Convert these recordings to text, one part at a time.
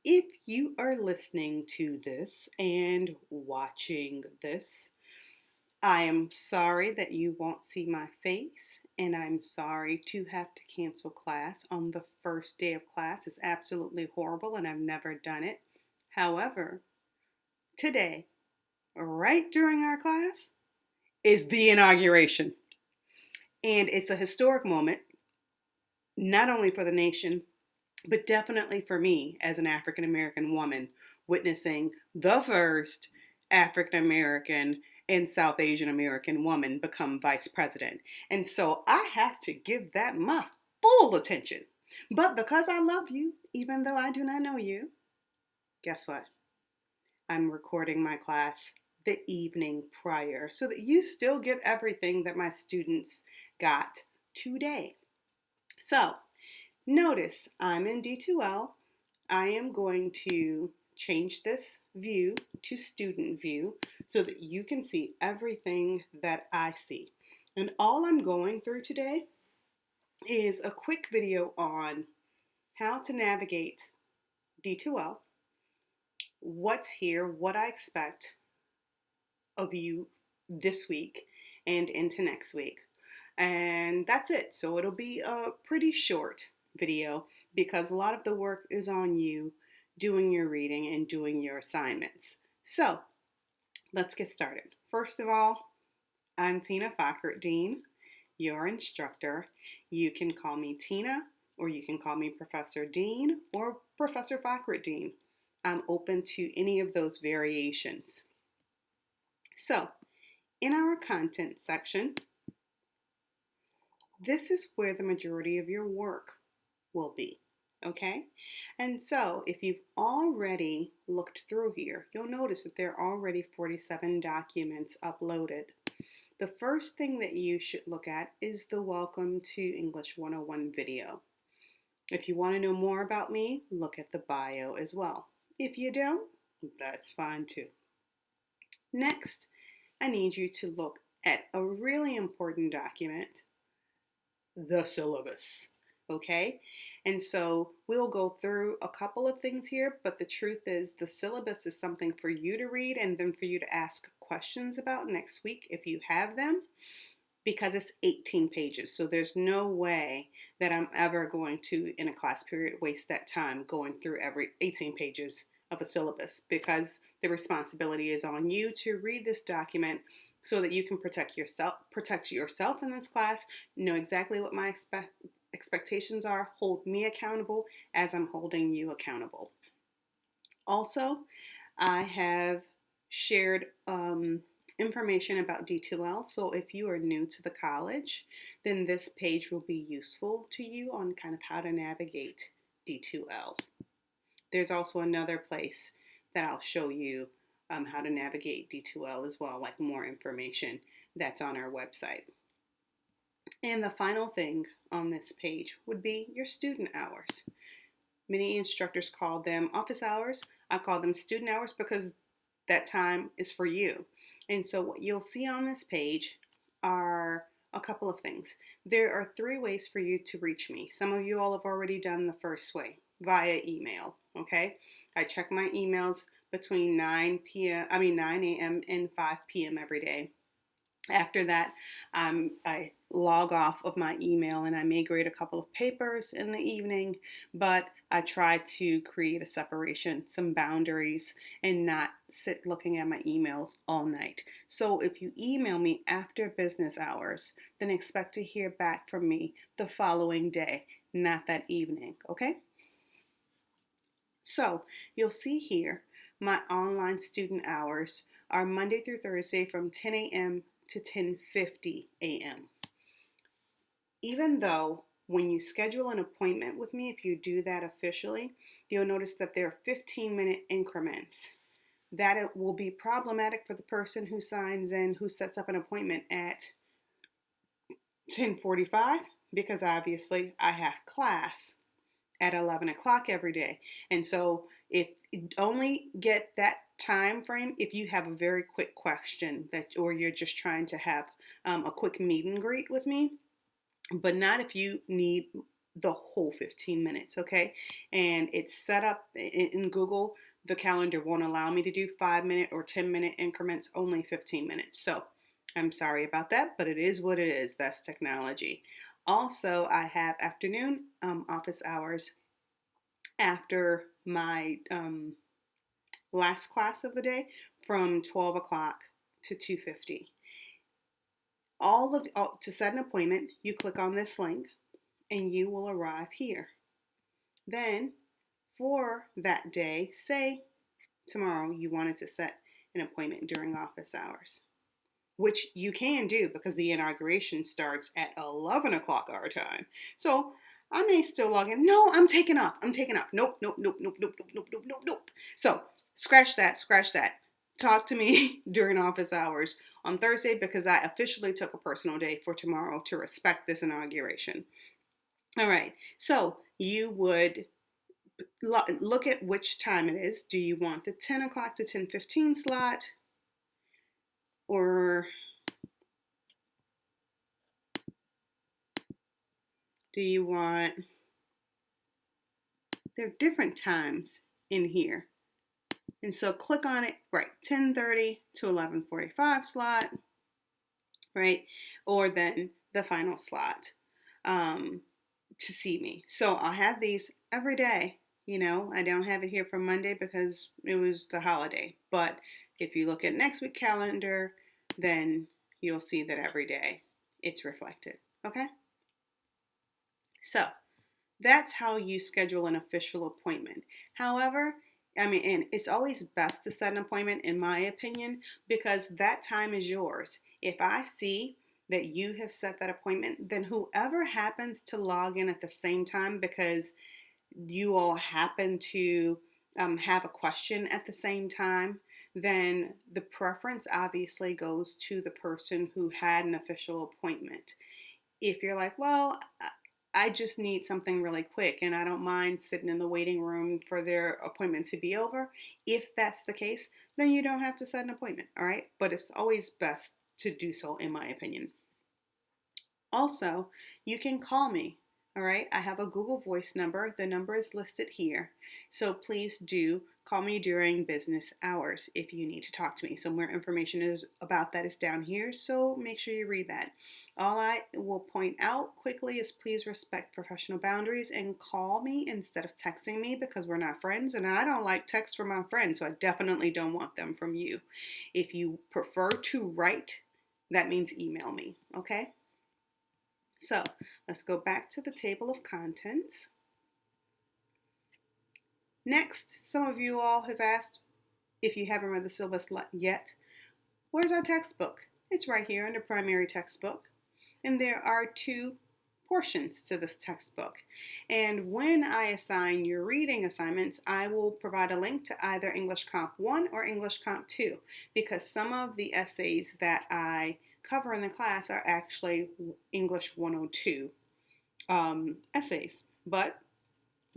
If you are listening to this and watching this, I am sorry that you won't see my face, and I'm sorry to have to cancel class on the first day of class. It's absolutely horrible, and I've never done it. However, today, right during our class, is the inauguration. And it's a historic moment, not only for the nation, but definitely for me as an African American woman, witnessing the first African American and South Asian American woman become vice president. And so I have to give that my full attention. But because I love you, even though I do not know you, guess what? I'm recording my class the evening prior so that you still get everything that my students got today. So, notice I'm in D2L. I am going to change this view to student view so that you can see everything that I see. And all I'm going through today is a quick video on how to navigate D2L, what's here, what I expect of you this week and into next week. And that's it. So it'll be a pretty short video because a lot of the work is on you doing your reading and doing your assignments. So let's get started. First of all, I'm Tina Fakhrid-Deen, your instructor. You can call me Tina, or you can call me Professor Dean or Professor Fakhrid-Deen. I'm open to any of those variations. So, in our content section, this is where the majority of your work will be, okay? And so if you've already looked through here, you'll notice that there are already 47 documents uploaded. The first thing that you should look at is the Welcome to English 101 video. If you want to know more about me, look at the bio as well. If you don't, that's fine too. Next, I need you to look at a really important document, the syllabus, okay? And so we'll go through a couple of things here, but the truth is the syllabus is something for you to read and then for you to ask questions about next week if you have them, because it's 18 pages. So there's no way that I'm ever going to, in a class period, waste that time going through every 18 pages of a syllabus, because the responsibility is on you to read this document so that you can protect yourself in this class, know exactly what my expectations are, hold me accountable as I'm holding you accountable. Also, I have shared information about D2L, so if you are new to the college, then this page will be useful to you on kind of how to navigate D2L. There's also another place that I'll show you how to navigate D2L as well, like more information that's on our website. And the final thing on this page would be your student hours. Many instructors call them office hours. I call them student hours because that time is for you. And so what you'll see on this page are a couple of things. There are 3 ways for you to reach me. Some of you all have already done the first way, via email, okay? I check my emails between 9 a.m. and 5 p.m. every day. After that, I log off of my email and I may grade a couple of papers in the evening, but I try to create a separation, some boundaries, and not sit looking at my emails all night. So if you email me after business hours, then expect to hear back from me the following day, not that evening, okay? So you'll see here my online student hours are Monday through Thursday from 10 a.m. to 10:50 a.m. Even though when you schedule an appointment with me, if you do that officially, you'll notice that there are 15-minute increments. That it will be problematic for the person who signs in, who sets up an appointment at 10:45, because obviously I have class at 11 o'clock every day. And so if only get that time frame if you have a very quick question or you're just trying to have a quick meet and greet with me, but not if you need the whole 15 minutes, okay? And it's set up in Google. The calendar won't allow me to do 5-minute or 10-minute increments, only 15 minutes. So I'm sorry about that, but it is what it is. That's technology. Also, I have afternoon office hours after my last class of the day from 12 o'clock to 2:50. To set an appointment, you click on this link and you will arrive here. Then for that day, say tomorrow you wanted to set an appointment during office hours, which you can do because the inauguration starts at 11 o'clock our time. So I may still log in. No, I'm taking off. Nope, nope, nope, nope, nope, nope, nope, nope, nope, nope. So scratch that. Talk to me during office hours on Thursday because I officially took a personal day for tomorrow to respect this inauguration. All right, so you would look at which time it is. Do you want the 10 o'clock to 10:15 slot? Or do you want, there are different times in here. And so click on it, right, 10:30 to 11:45 slot, right? Or then the final slot to see me. So I'll have these every day. You know, I don't have it here for Monday because it was the holiday. But if you look at next week's calendar, then you'll see that every day it's reflected. Okay? So that's how you schedule an official appointment. However, and it's always best to set an appointment, in my opinion, because that time is yours. If I see that you have set that appointment, then whoever happens to log in at the same time because you all happen to have a question at the same time, then the preference obviously goes to the person who had an official appointment. If you're like, well, I just need something really quick and I don't mind sitting in the waiting room for their appointment to be over, if that's the case, then you don't have to set an appointment, all right? But it's always best to do so, in my opinion. Also, you can call me, all right? I have a Google Voice number. The number is listed here. So please do call me during business hours if you need to talk to me. So more information about that is down here, so make sure you read that. All I will point out quickly is please respect professional boundaries and call me instead of texting me because we're not friends and I don't like texts from my friends, so I definitely don't want them from you. If you prefer to write, that means email me, okay? So let's go back to the table of contents. Next, some of you all have asked, if you haven't read the syllabus yet, where's our textbook? It's right here under primary textbook. And there are 2 portions to this textbook. And when I assign your reading assignments, I will provide a link to either English Comp 1 or English Comp 2 because some of the essays that I cover in the class are actually English 102 essays. But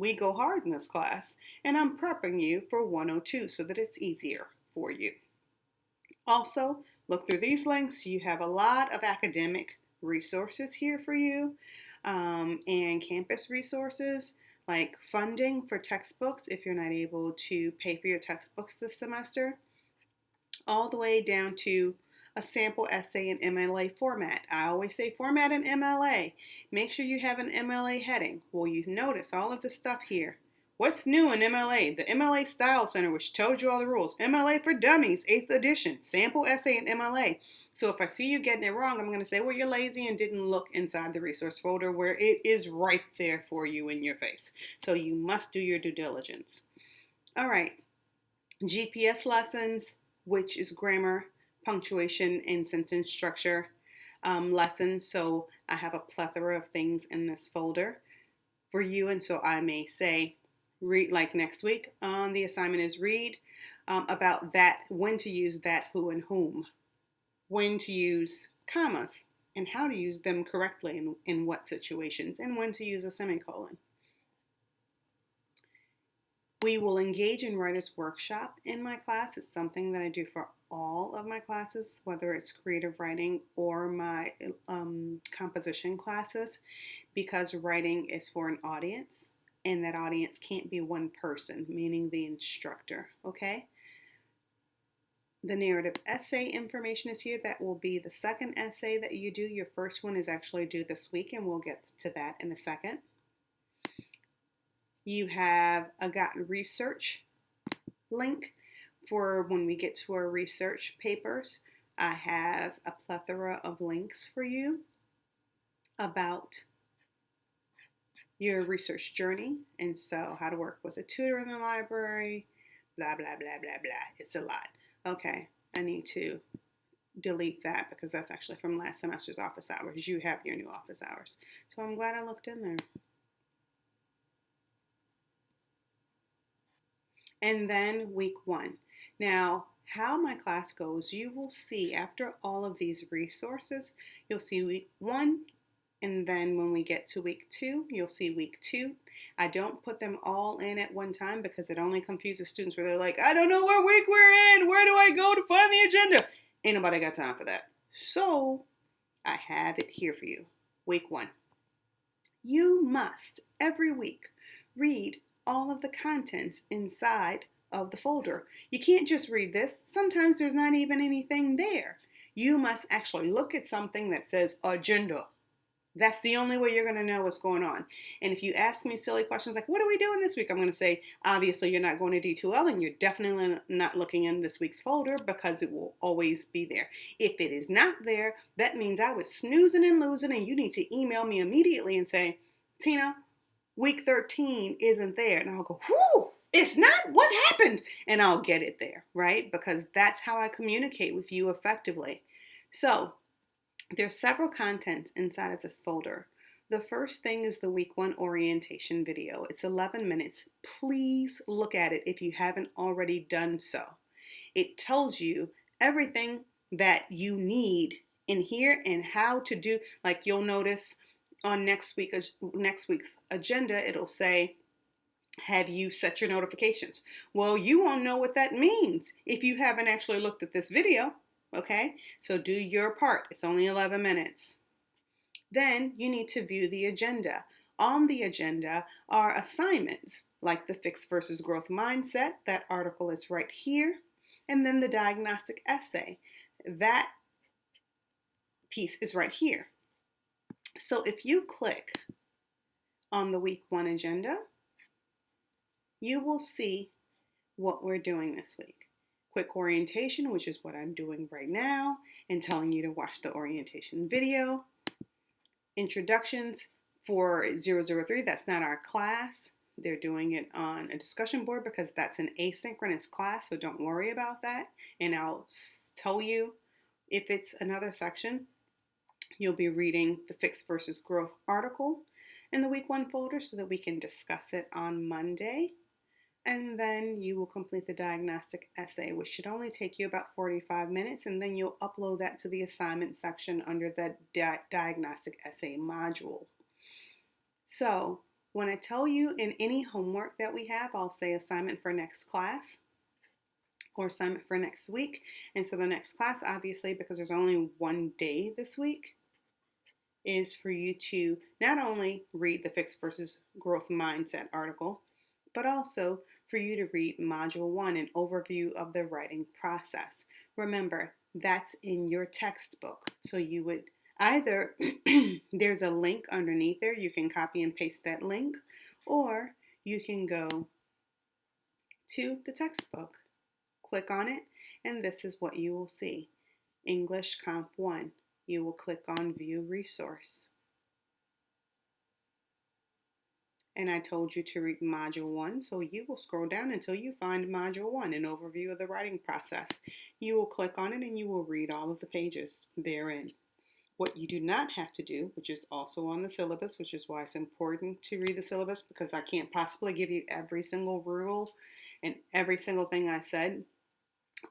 we go hard in this class, and I'm prepping you for 102 so that it's easier for you. Also, look through these links. You have a lot of academic resources here for you and campus resources like funding for textbooks if you're not able to pay for your textbooks this semester, all the way down to a sample essay in MLA format. I always say format in MLA. Make sure you have an MLA heading. Well, you notice all of the stuff here. What's new in MLA? The MLA Style Center, which told you all the rules. MLA for Dummies, 8th edition. Sample essay in MLA. So if I see you getting it wrong, I'm going to say, well, you're lazy and didn't look inside the resource folder where it is right there for you in your face. So you must do your due diligence. All right. GPS lessons, which is grammar, punctuation, and sentence structure lessons. So I have a plethora of things in this folder for you. And so I may say, read, like next week on the assignment is read about that, when to use that, who, and whom, when to use commas and how to use them correctly in what situations, and when to use a semicolon. We will engage in writer's workshop in my class. It's something that I do for all of my classes, whether it's creative writing or my composition classes, because writing is for an audience, and that audience can't be one person, meaning the instructor, okay? The narrative essay information is here. That will be the second essay that you do. Your first one is actually due this week, and we'll get to that in a second. You have a Got Research link for when we get to our research papers. I have a plethora of links for you about your research journey, and so how to work with a tutor in the library, blah, blah, blah, blah, blah. It's a lot. Okay, I need to delete that because that's actually from last semester's office hours. You have your new office hours. So I'm glad I looked in there. And then week 1. Now, how my class goes, you will see after all of these resources, you'll see week 1, and then when we get to week 2, you'll see week 2. I don't put them all in at one time because it only confuses students where they're like, I don't know what week we're in. Where do I go to find the agenda? Ain't nobody got time for that. So I have it here for you. Week 1. You must every week read all of the contents inside of the folder. You can't just read this. Sometimes there's not even anything there. You must actually look at something that says agenda. That's the only way you're going to know what's going on. And if you ask me silly questions like, what are we doing this week? I'm going to say, obviously, you're not going to D2L, and you're definitely not looking in this week's folder because it will always be there. If it is not there, that means I was snoozing and losing, and you need to email me immediately and say, Tina, week 13 isn't there. And I'll go, whoo, it's not? What happened? And I'll get it there, right? Because that's how I communicate with you effectively. So there's several contents inside of this folder. The first thing is the week 1 orientation video. It's 11 minutes. Please look at it if you haven't already done so. It tells you everything that you need in here and how to do, like you'll notice on next week's agenda, it'll say, have you set your notifications? Well, you won't know what that means if you haven't actually looked at this video. Okay, so do your part. It's only 11 minutes. Then you need to view the agenda. On the agenda are assignments like the fixed versus growth mindset. That article is right here. And then the diagnostic essay. That piece is right here. So if you click on the week 1 agenda, you will see what we're doing this week. Quick orientation, which is what I'm doing right now, and telling you to watch the orientation video. Introductions for 003, that's not our class. They're doing it on a discussion board because that's an asynchronous class, so don't worry about that. And I'll tell you if it's another section. You'll be reading the fixed versus growth article in the week 1 folder so that we can discuss it on Monday. And then you will complete the diagnostic essay, which should only take you about 45 minutes, and then you'll upload that to the assignment section under the diagnostic essay module. So when I tell you in any homework that we have, I'll say assignment for next class or assignment for next week. And so the next class, obviously, because there's only one day this week, is for you to not only read the fixed versus growth mindset article, but also for you to read Module 1, an overview of the writing process. Remember, that's in your textbook. So you would either, there's a link underneath there, you can copy and paste that link, or you can go to the textbook, click on it, and this is what you will see. English Comp 1. You will click on View Resource. And I told you to read Module 1, so you will scroll down until you find Module 1, an overview of the writing process. You will click on it and you will read all of the pages therein. What you do not have to do, which is also on the syllabus, which is why it's important to read the syllabus, because I can't possibly give you every single rule and every single thing I said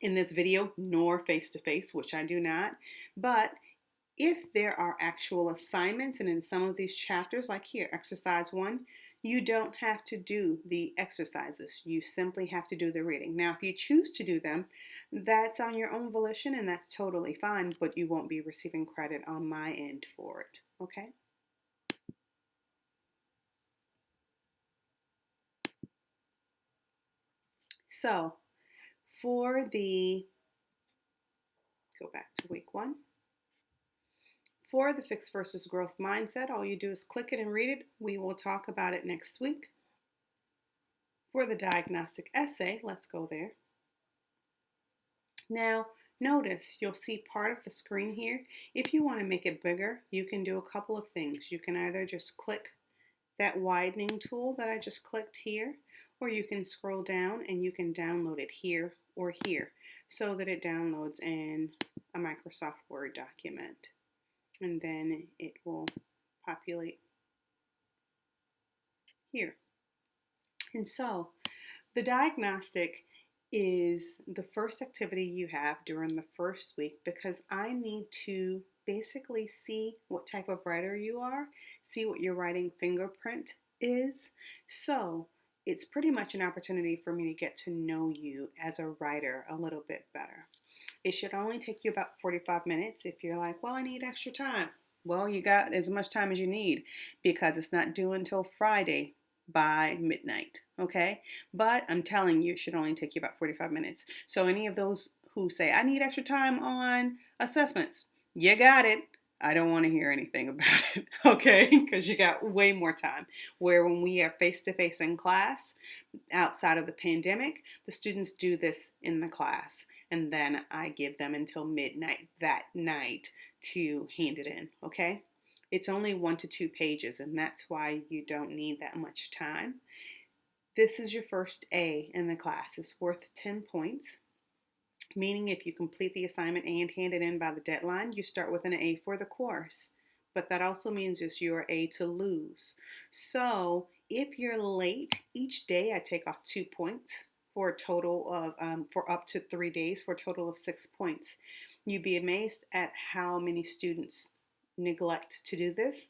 in this video, nor face-to-face, which I do not. But if there are actual assignments, and in some of these chapters, like here, exercise 1, You don't have to do the exercises. You simply have to do the reading. Now, if you choose to do them, that's on your own volition and that's totally fine, but you won't be receiving credit on my end for it, okay? So, go back to week 1. For the fixed versus growth mindset, all you do is click it and read it. We will talk about it next week. For the diagnostic essay, let's go there. Now, notice you'll see part of the screen here. If you want to make it bigger, you can do a couple of things. You can either just click that widening tool that I just clicked here, or you can scroll down and you can download it here or here so that it downloads in a Microsoft Word document. And then it will populate here. And so the diagnostic is the first activity you have during the first week because I need to basically see what type of writer you are, see what your writing fingerprint is. So it's pretty much an opportunity for me to get to know you as a writer a little bit better. It should only take you about 45 minutes if you're like, well, I need extra time. Well, you got as much time as you need because it's not due until Friday by midnight, okay? But I'm telling you, it should only take you about 45 minutes. So any of those who say, I need extra time on assessments, you got it. I don't want to hear anything about it, okay? Because you got way more time. Where when we are face-to-face in class, outside of the pandemic, the students do this in the class. And then I give them until midnight that night to hand it in, okay? It's only 1 to 2 pages, and that's why you don't need that much time. This is your first A in the class. It's worth 10 points, meaning if you complete the assignment and hand it in by the deadline, you start with an A for the course. But that also means it's your A to lose. So if you're late, each day I take off 2 points for a total of, for up to 3 days for a total of 6 points. You'd be amazed at how many students neglect to do this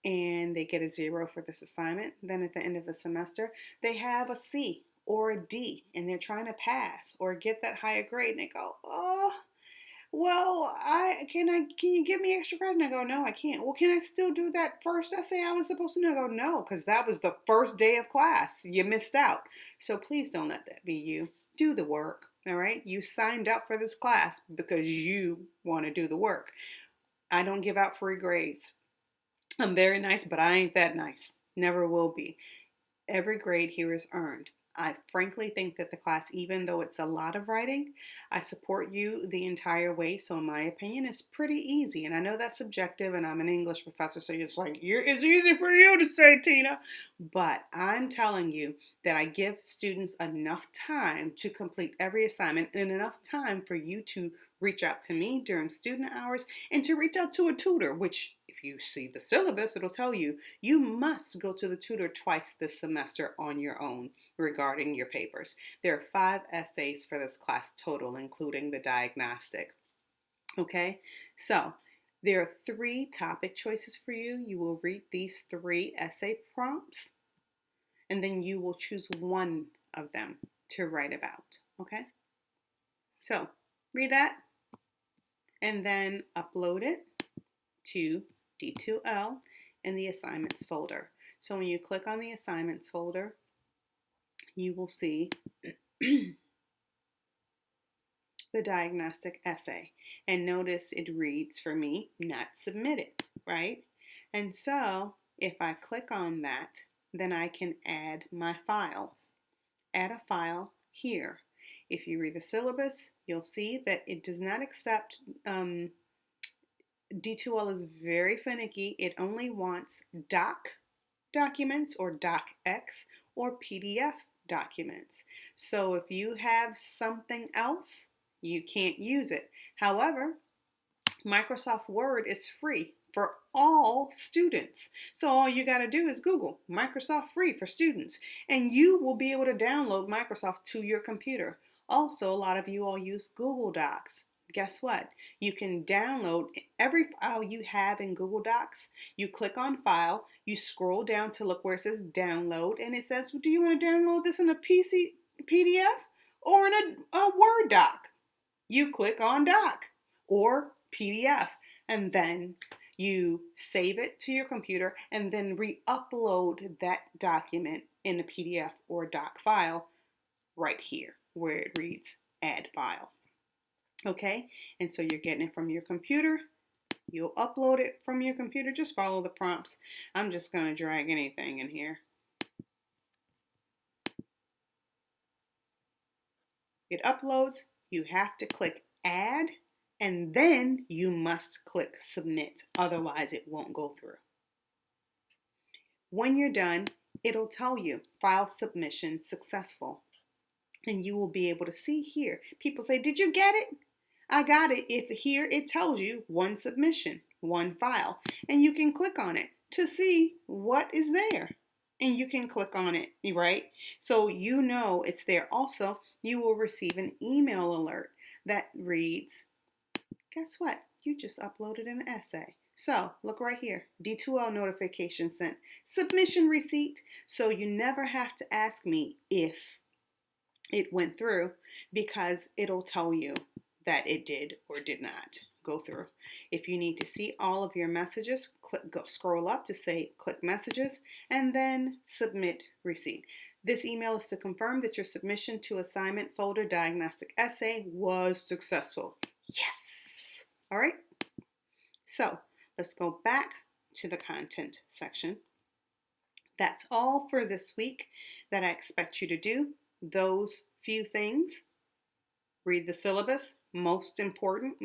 and they get a 0 for this assignment. Then at the end of the semester, they have a C or a D and they're trying to pass or get that higher grade and they go, oh, well, can you give me extra credit? And I go, no, I can't. Well, can I still do that first essay I was supposed to do? I go, no, because that was the first day of class. You missed out. So please don't let that be you. Do the work, all right? You signed up for this class because you want to do the work. I don't give out free grades. I'm very nice, but I ain't that nice. Never will be. Every grade here is earned. I frankly think that the class, even though it's a lot of writing, I support you the entire way. So in my opinion, it's pretty easy. And I know that's subjective and I'm an English professor. So it's like, it's easy for you to say, Tina. But I'm telling you that I give students enough time to complete every assignment and enough time for you to reach out to me during student hours and to reach out to a tutor, which if you see the syllabus, it'll tell you, you must go to the tutor twice this semester on your own regarding your papers. There are 5 essays for this class total, including the diagnostic. Okay, so there are 3 topic choices for you. You will read these 3 essay prompts, and then you will choose one of them to write about. Okay, so read that, and then upload it to D2L in the assignments folder. So when you click on the assignments folder, you will see the diagnostic essay. And notice it reads for me, not submitted, right? And so if I click on that, then I can add my file. Add a file here. If you read the syllabus, you'll see that it does not accept D2L is very finicky. It only wants doc documents or docx or PDF documents. So if you have something else, you can't use it. However, Microsoft Word is free for all students. So all you got to do is Google Microsoft free for students and you will be able to download Microsoft to your computer. Also, a lot of you all use Google Docs. guess what? You can download every file you have in Google Docs. You click on File, you scroll down to look where it says Download, and it says, well, do you want to download this in a PDF or in a Word doc? You click on Doc or PDF, and then you save it to your computer and then re-upload that document in a PDF or doc file right here where it reads Add File. Okay, and so you're getting it from your computer. You'll upload it from your computer. Just follow the prompts. I'm just going to drag anything in here. It uploads. You have to click Add, and then you must click Submit. Otherwise, it won't go through. When you're done, it'll tell you File Submission Successful. And you will be able to see here. People say, did you get it? I got it. If here it tells you one submission, one file, and you can click on it to see what is there. And you can click on it, right? So you know it's there. Also, you will receive an email alert that reads, guess what? You just uploaded an essay. So look right here, D2L notification sent, submission receipt. So you never have to ask me if it went through, because it'll tell you that it did or did not go through. If you need to see all of your messages, scroll up to say click messages and then submit receipt. This email is to confirm that your submission to assignment folder diagnostic essay was successful. Yes. All right. So let's go back to the content section. That's all for this week that I expect you to do. Those few things. Read the syllabus, most important,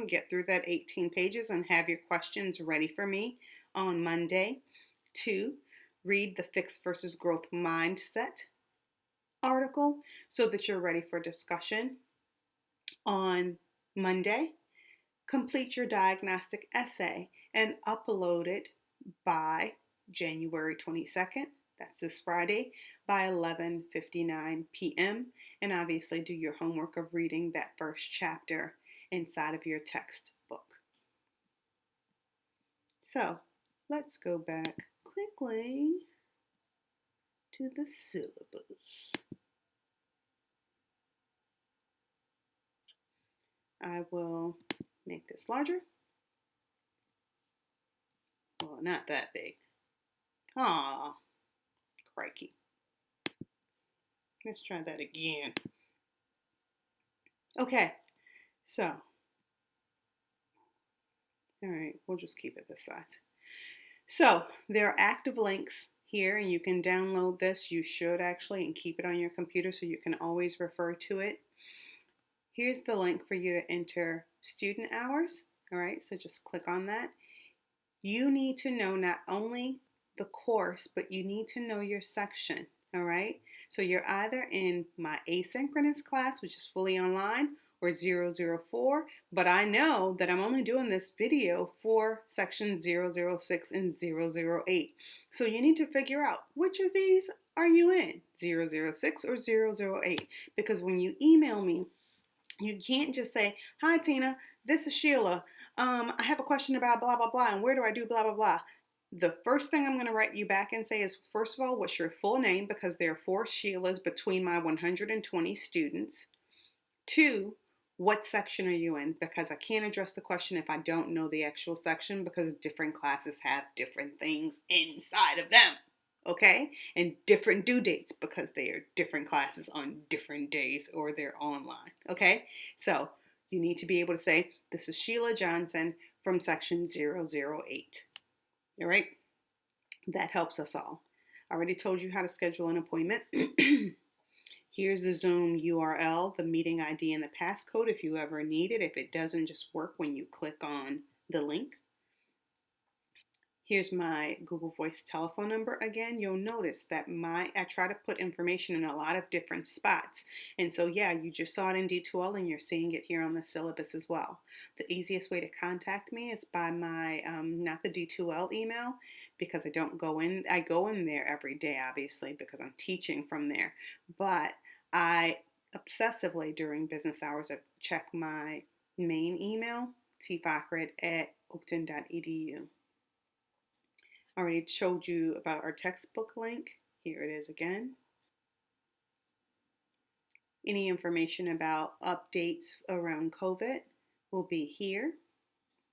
get through that 18 pages and have your questions ready for me on Monday. 2, read the fixed versus growth mindset article so that you're ready for discussion on Monday. Complete your diagnostic essay and upload it by January 22nd. That's this Friday by 11:59 p.m. And obviously do your homework of reading that first chapter inside of your textbook. So let's go back quickly to the syllabus. I will make this larger. Well, not that big. Aw, crikey. Let's try that again. Okay, so, all right, we'll just keep it this size. So, there are active links here, and you can download this. You should actually, and keep it on your computer so you can always refer to it. Here's the link for you to enter student hours. All right, so just click on that. You need to know not only the course, but you need to know your section. All right, so you're either in my asynchronous class, which is fully online, or 004, but I know that I'm only doing this video for section 006 and 008. So you need to figure out which of these are you in, 006 or 008, because when you email me, you can't just say, hi Tina, this is Sheila. I have a question about blah, blah, blah, and where do I do blah, blah, blah. The first thing I'm going to write you back and say is, first of all, what's your full name? Because there are 4 Sheilas between my 120 students. 2, what section are you in? Because I can't address the question if I don't know the actual section, because different classes have different things inside of them. Okay? And different due dates because they are different classes on different days or they're online. Okay? So you need to be able to say, this is Sheila Johnson from section 008. All right, that helps us all. I already told you how to schedule an appointment. Here's the Zoom URL, the meeting ID, and the passcode if you ever need it. If it doesn't just work when you click on the link. Here's my Google Voice telephone number again. You'll notice that I try to put information in a lot of different spots. And so, yeah, you just saw it in D2L and you're seeing it here on the syllabus as well. The easiest way to contact me is by my, not the D2L email, because I don't go in. I go in there every day, obviously, because I'm teaching from there. But I obsessively, during business hours, I check my Main email, tfakhrid@oakton.edu. I already showed you about our textbook link. Here it is again. Any information about updates around COVID will be here.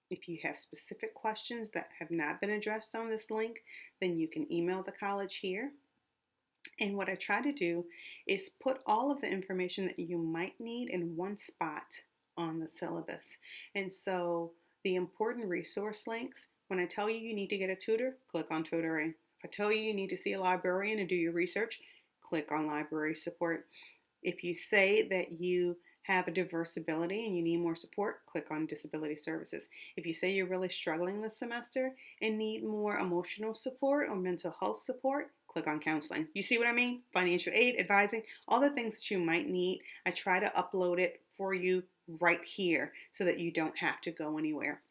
If you have specific questions that have not been addressed on this link, then you can email the college here. And what I try to do is put all of the information that you might need in one spot on the syllabus. And so the important resource links, when I tell you you need to get a tutor, click on tutoring. If I tell you you need to see a librarian and do your research, click on library support. If you say that you have a diverse ability and you need more support, click on disability services. If you say you're really struggling this semester and need more emotional support or mental health support, click on counseling. You see what I mean? Financial aid, advising, all the things that you might need. I try to upload it for you right here so that you don't have to go anywhere.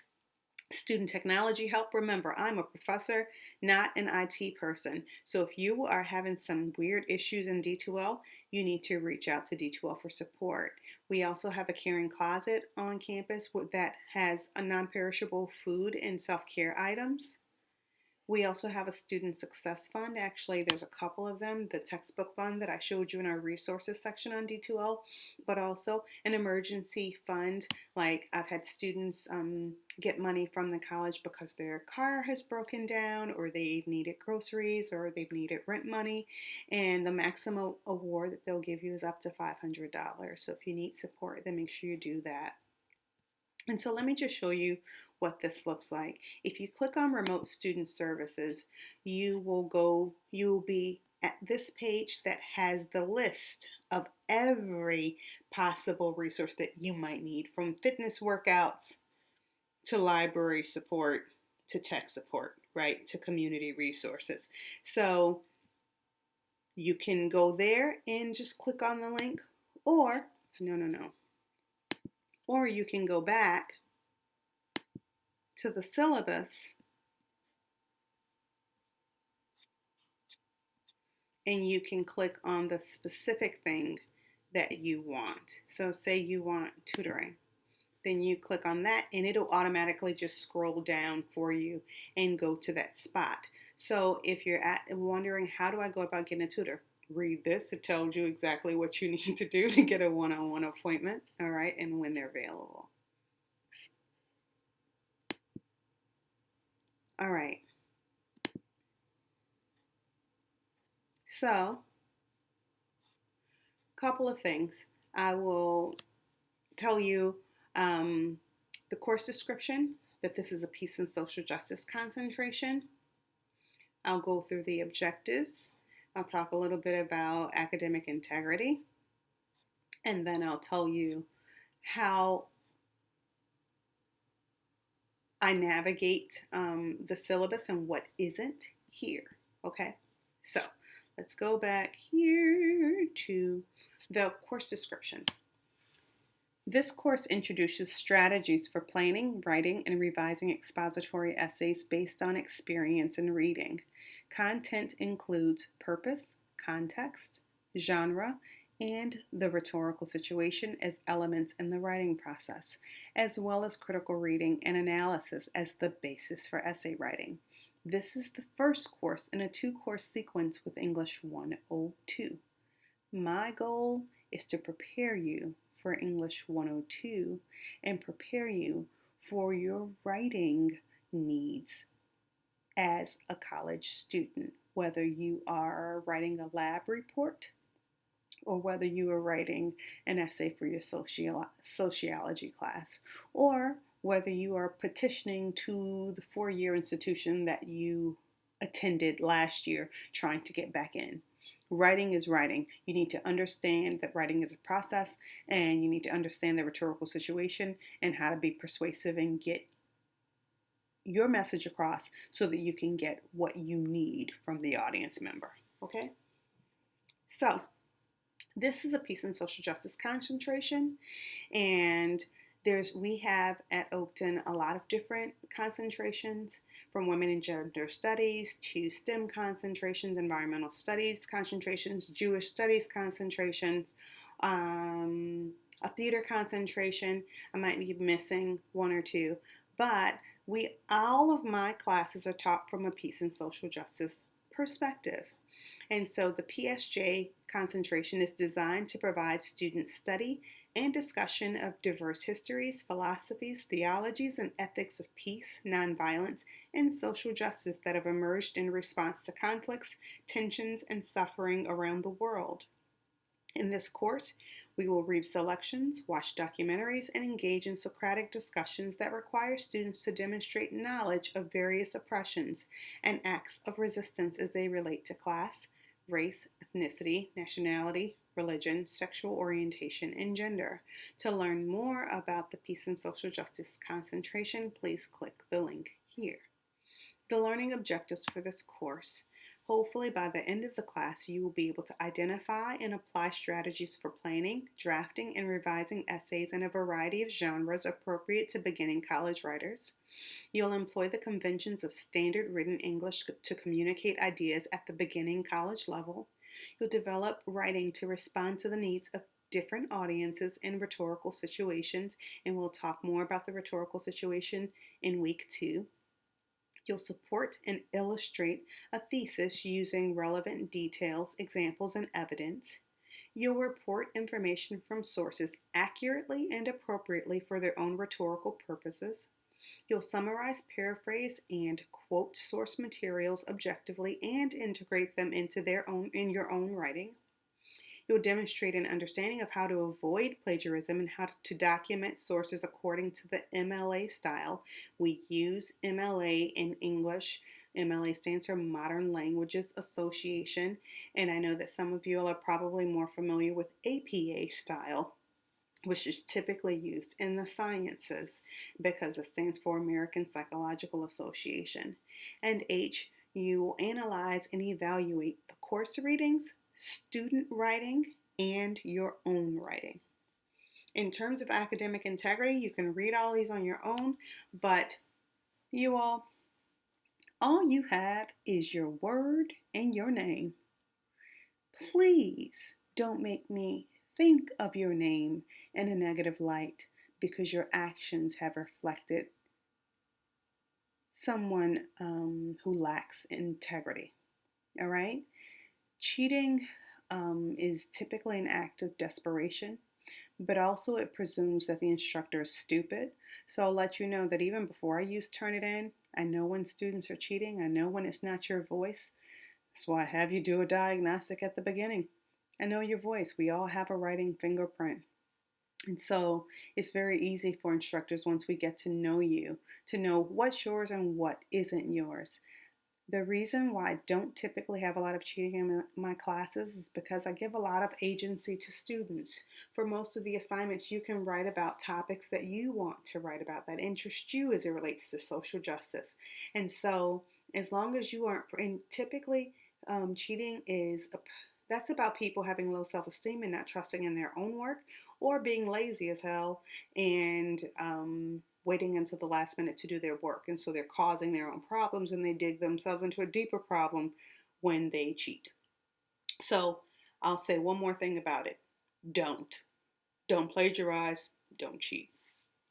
Student technology help. Remember, I'm a professor, not an IT person. So if you are having some weird issues in D2L, you need to reach out to D2L for support. We also have a caring closet on campus that has a non-perishable food and self-care items. We also have a student success fund. Actually, there's a couple of them. The textbook fund that I showed you in our resources section on D2L, but also an emergency fund. Like I've had students get money from the college because their car has broken down, or they've needed groceries, or they've needed rent money. And the maximum award that they'll give you is up to $500. So if you need support, then make sure you do that. And so let me just show you what this looks like. If you click on remote student services, you will be at this page that has the list of every possible resource that you might need, from fitness workouts to library support to tech support, right? To community resources. So you can go there and just click on the link, or or you can go back to the syllabus and you can click on the specific thing that you want. So say you want tutoring, then you click on that and it'll automatically just scroll down for you and go to that spot. So if you're wondering, how do I go about getting a tutor? Read this. It tells you exactly what you need to do to get a one-on-one appointment, all right, and when they're available. All right. So, a couple of things. I will tell you the course description, that this is a peace and social justice concentration. I'll go through the objectives. I'll talk a little bit about academic integrity. And then I'll tell you how I navigate the syllabus and what isn't here. Okay, so let's go back here to the course description. This course introduces strategies for planning, writing, and revising expository essays based on experience in reading. Content includes purpose, context, genre, and the rhetorical situation as elements in the writing process, as well as critical reading and analysis as the basis for essay writing. This is the first course in a two-course sequence with English 102. My goal is to prepare you for English 102 and prepare you for your writing needs as a college student, whether you are writing a lab report or whether you are writing an essay for your sociology class, or whether you are petitioning to the four-year institution that you attended last year trying to get back in. Writing is writing. You need to understand that writing is a process, and you need to understand the rhetorical situation and how to be persuasive and get your message across so that you can get what you need from the audience member. Okay? So, this is a peace and social justice concentration, and we have at Oakton a lot of different concentrations, from women and gender studies to STEM concentrations, environmental studies concentrations, Jewish studies concentrations, A theater concentration, I might be missing one or two, but all of my classes are taught from a peace and social justice perspective. And so the PSJ concentration is designed to provide students study and discussion of diverse histories, philosophies, theologies, and ethics of peace, nonviolence, and social justice that have emerged in response to conflicts, tensions, and suffering around the world. In this course, we will read selections, watch documentaries, and engage in Socratic discussions that require students to demonstrate knowledge of various oppressions and acts of resistance as they relate to class, race, ethnicity, nationality, religion, sexual orientation, and gender. To learn more about the Peace and Social Justice concentration, please click the link here. The learning objectives for this course. Hopefully by the end of the class, you will be able to identify and apply strategies for planning, drafting, and revising essays in a variety of genres appropriate to beginning college writers. You'll employ the conventions of standard written English to communicate ideas at the beginning college level. You'll develop writing to respond to the needs of different audiences in rhetorical situations, and we'll talk more about the rhetorical situation in week 2. You'll support and illustrate a thesis using relevant details, examples, and evidence. You'll report information from sources accurately and appropriately for their own rhetorical purposes. You'll summarize, paraphrase, and quote source materials objectively and integrate them in your own writing. You'll demonstrate an understanding of how to avoid plagiarism and how to document sources according to the MLA style. We use MLA in English. MLA stands for Modern Languages Association, and I know that some of you are probably more familiar with APA style, which is typically used in the sciences because it stands for American Psychological Association. And H, you will analyze and evaluate the course readings, student writing, and your own writing. In terms of academic integrity, you can read all these on your own, but all you have is your word and your name. Please don't make me think of your name in a negative light because your actions have reflected someone who lacks integrity. All right? Cheating is typically an act of desperation, but also it presumes that the instructor is stupid. So I'll let you know that even before I use Turnitin, I know when students are cheating. I know when it's not your voice. That's why I have you do a diagnostic at the beginning. I know your voice. We all have a writing fingerprint. And so it's very easy for instructors, once we get to know you, to know what's yours and what isn't yours. The reason why I don't typically have a lot of cheating in my classes is because I give a lot of agency to students. For most of the assignments, you can write about topics that you want to write about, that interest you as it relates to social justice. And so as long as you aren't, and typically cheating that's about people having low self-esteem and not trusting in their own work, or being lazy as hell and waiting until the last minute to do their work. And so they're causing their own problems and they dig themselves into a deeper problem when they cheat. So I'll say one more thing about it. Don't plagiarize. Don't cheat.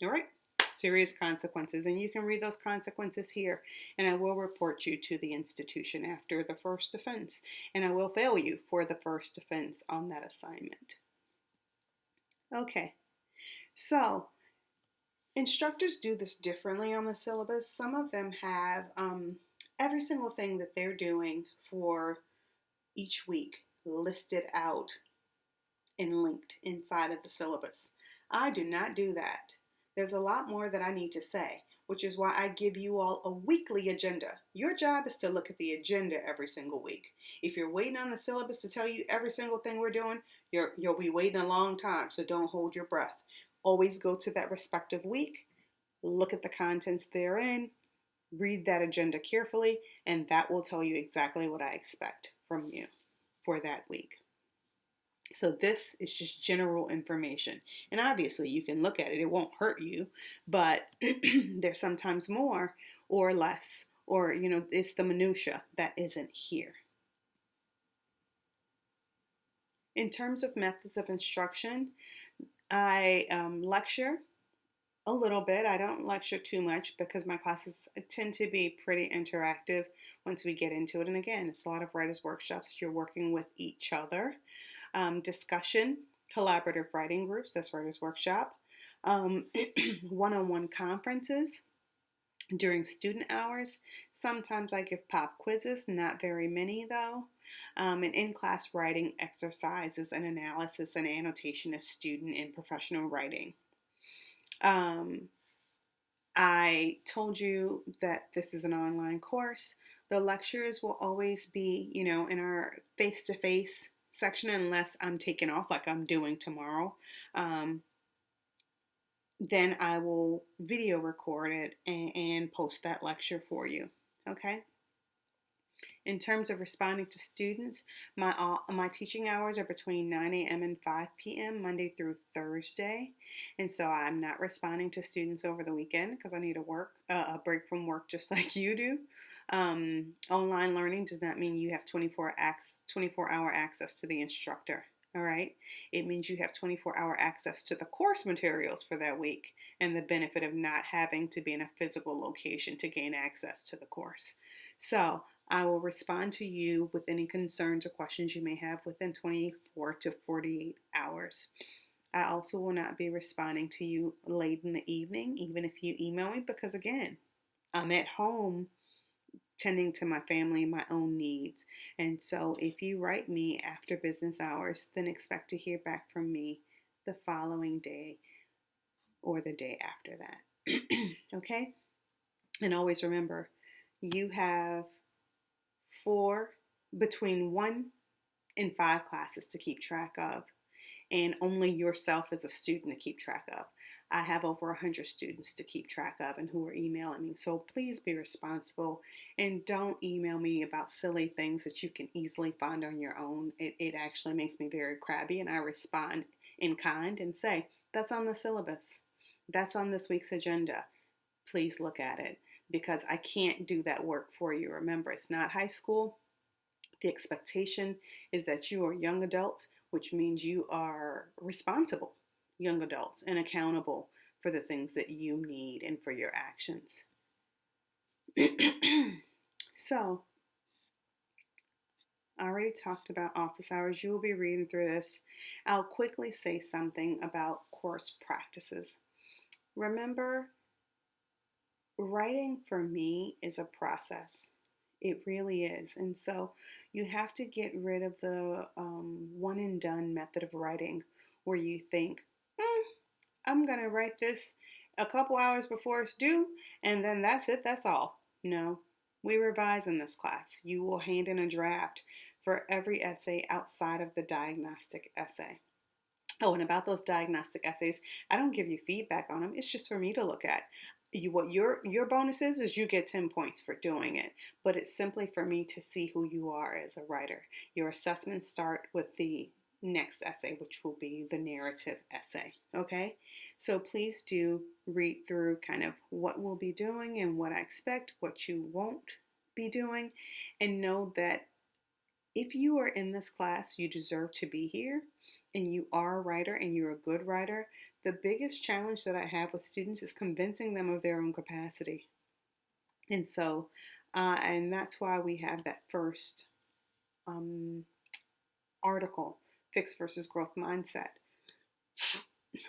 All right? Serious consequences. And you can read those consequences here. And I will report you to the institution after the first offense. And I will fail you for the first offense on that assignment. Okay. So instructors do this differently on the syllabus. Some of them have every single thing that they're doing for each week listed out and linked inside of the syllabus. I do not do that. There's a lot more that I need to say, which is why I give you all a weekly agenda. Your job is to look at the agenda every single week. If you're waiting on the syllabus to tell you every single thing we're doing, you'll be waiting a long time, so don't hold your breath. Always go to that respective week, look at the contents therein, read that agenda carefully, and that will tell you exactly what I expect from you for that week. So this is just general information. And obviously you can look at it, it won't hurt you, but there's sometimes more or less, or it's the minutia that isn't here. In terms of methods of instruction, I lecture a little bit. I don't lecture too much because my classes tend to be pretty interactive once we get into it. And again, it's a lot of writers' workshops. You're working with each other. Discussion, collaborative writing groups, that's writers' workshop. Um, one-on-one conferences during student hours. Sometimes I give pop quizzes, not very many though. And in-class writing exercises and analysis and annotation of student and professional writing. Um, I told you that this is an online course. The lectures will always be, in our face-to-face section unless I'm taking off like I'm doing tomorrow. Um, then I will video record it and post that lecture for you. Okay? In terms of responding to students, my teaching hours are between 9 a.m. and 5 p.m. Monday through Thursday, and so I'm not responding to students over the weekend because I need a break from work just like you do. Online learning does not mean you have 24-hour access to the instructor. All right, it means you have 24-hour access to the course materials for that week and the benefit of not having to be in a physical location to gain access to the course. So I will respond to you with any concerns or questions you may have within 24 to 48 hours. I also will not be responding to you late in the evening, even if you email me, because again, I'm at home tending to my family and my own needs. And so if you write me after business hours, then expect to hear back from me the following day or the day after that. Okay? And always remember, you have between 1 and 5 classes to keep track of, and only yourself as a student to keep track of. I have over 100 students to keep track of and who are emailing me. So please be responsible and don't email me about silly things that you can easily find on your own. It actually makes me very crabby, and I respond in kind and say, that's on the syllabus. That's on this week's agenda. Please look at it because I can't do that work for you. Remember, it's not high school. The expectation is that you are young adults, which means you are responsible young adults and accountable for the things that you need and for your actions. So, I already talked about office hours. You will be reading through this. I'll quickly say something about course practices. Remember, writing for me is a process. It really is. And so you have to get rid of the one and done method of writing where you think, I'm going to write this a couple hours before it's due and then that's it, that's all. No, we revise in this class. You will hand in a draft for every essay outside of the diagnostic essay. Oh, and about those diagnostic essays, I don't give you feedback on them. It's just for me to look at. What your bonus is you get 10 points for doing it, but it's simply for me to see who you are as a writer. Your assessments start with the next essay, which will be the narrative essay. Okay, so please do read through kind of what we'll be doing and what I expect, what you won't be doing, and know that if you are in this class, you deserve to be here, and you are a writer and you're a good writer. The biggest challenge that I have with students is convincing them of their own capacity. And so, and that's why we have that first um, article, Fixed versus Growth Mindset,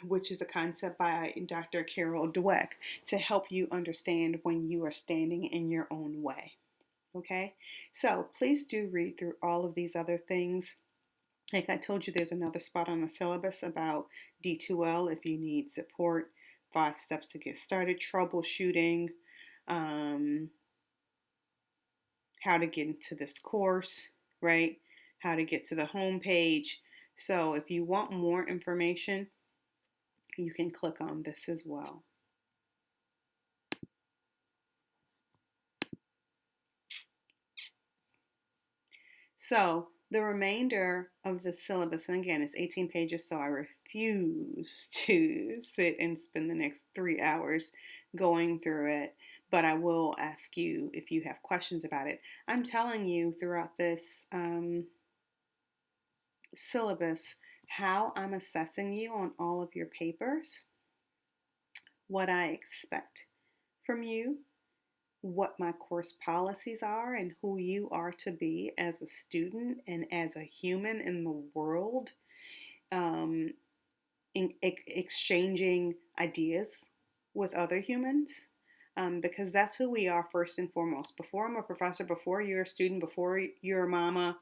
which is a concept by Dr. Carol Dweck to help you understand when you are standing in your own way. Okay, so please do read through all of these other things. Like I told you, there's another spot on the syllabus about D2L if you need support, 5 steps to get started, troubleshooting, um, how to get into this course, right? How to get to the home page. So if you want more information, you can click on this as well. So the remainder of the syllabus, and again, it's 18 pages, so I refuse to sit and spend the next 3 hours going through it, but I will ask you if you have questions about it. I'm telling you throughout this syllabus how I'm assessing you on all of your papers, what I expect from you, what my course policies are, and who you are to be as a student and as a human in the world, um, exchanging ideas with other humans. Because that's who we are first and foremost. Before I'm a professor, before you're a student, before you're a mama,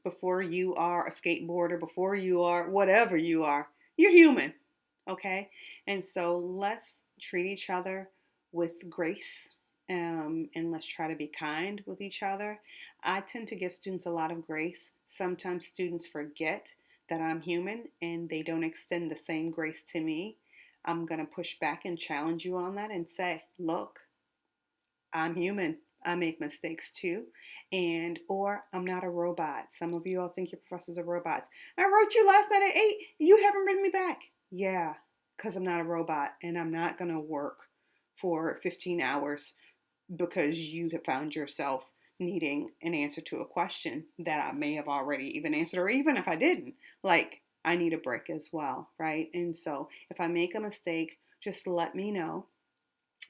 before you are a skateboarder, before you are whatever you are, you're human. Okay? And so let's treat each other with grace, and let's try to be kind with each other. I tend to give students a lot of grace. Sometimes students forget that I'm human and they don't extend the same grace to me. I'm going to push back and challenge you on that and say, look, I'm human. I make mistakes too. And, or I'm not a robot. Some of you all think your professors are robots. I wrote you last night at 8. You haven't written me back. Yeah, because I'm not a robot and I'm not going to work for 15 hours because you have found yourself needing an answer to a question that I may have already even answered, or even if I didn't, like I need a break as well, right? And so if I make a mistake, just let me know,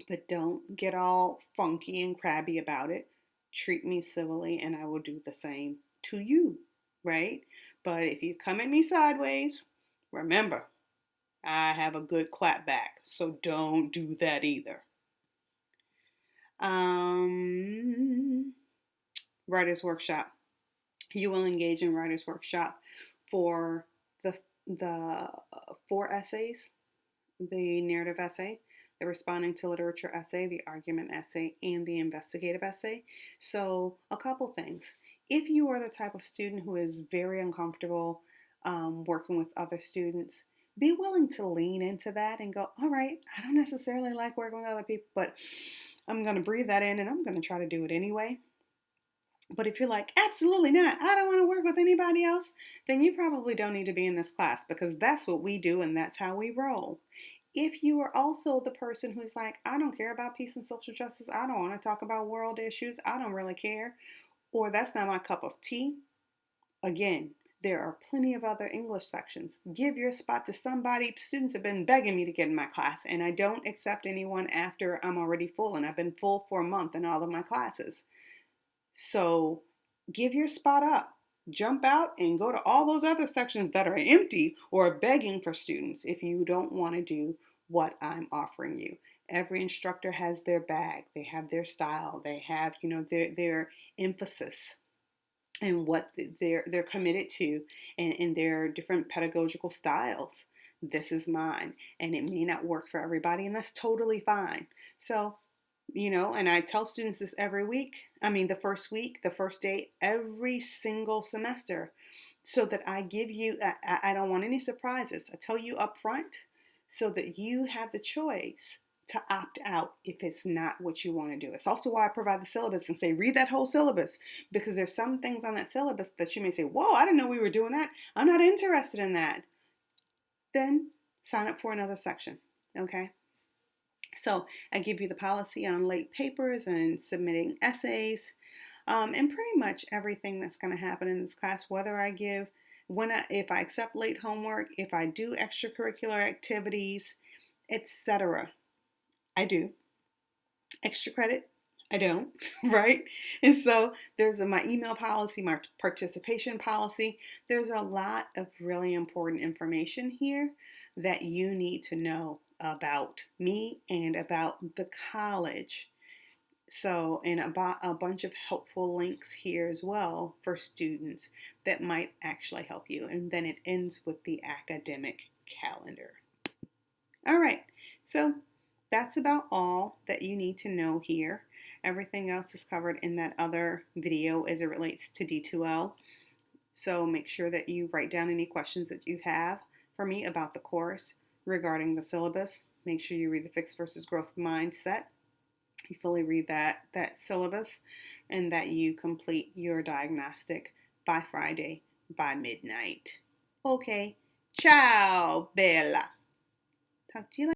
but don't get all funky and crabby about it. Treat me civilly, and I will do the same to you, right? But if you come at me sideways, remember, I have a good clap back, so don't do that either. Writer's workshop. You will engage in writer's workshop for the 4 essays, the narrative essay, the responding to literature essay, the argument essay, and the investigative essay. So a couple things. If you are the type of student who is very uncomfortable working with other students, be willing to lean into that and go, all right, I don't necessarily like working with other people, but I'm going to breathe that in and I'm going to try to do it anyway. But if you're like, absolutely not, I don't want to work with anybody else, then you probably don't need to be in this class, because that's what we do and that's how we roll. If you are also the person who's like, I don't care about peace and social justice, I don't want to talk about world issues, I don't really care, or that's not my cup of tea, again, there are plenty of other English sections. Give your spot to somebody. Students have been begging me to get in my class, and I don't accept anyone after I'm already full, and I've been full for a month in all of my classes. So give your spot up. Jump out and go to all those other sections that are empty or begging for students if you don't want to do what I'm offering you. Every instructor has their bag. They have their style. They have, their emphasis and what they're committed to, and their different pedagogical styles. This is mine, and it may not work for everybody, and that's totally fine. So, and I tell students this every week. I mean, the first week, the first day, every single semester, so that I give you, I don't want any surprises. I tell you up front so that you have the choice to opt out if it's not what you want to do. It's also why I provide the syllabus and say, read that whole syllabus, because there's some things on that syllabus that you may say, whoa, I didn't know we were doing that. I'm not interested in that. Then sign up for another section, okay? So I give you the policy on late papers and submitting essays, and pretty much everything that's going to happen in this class, whether I give, if I accept late homework, if I do extracurricular activities, etc. I do. Extra credit, I don't, right? And so there's my email policy, my participation policy. There's a lot of really important information here that you need to know about me and about the college. So, and about a bunch of helpful links here as well for students that might actually help you. And then it ends with the academic calendar. All right, so that's about all that you need to know here. Everything else is covered in that other video as it relates to D2L. So make sure that you write down any questions that you have for me about the course regarding the syllabus. Make sure you read the fixed versus growth mindset. You fully read that syllabus, and that you complete your diagnostic by Friday by midnight. Okay, ciao, Bella. Talk to you later.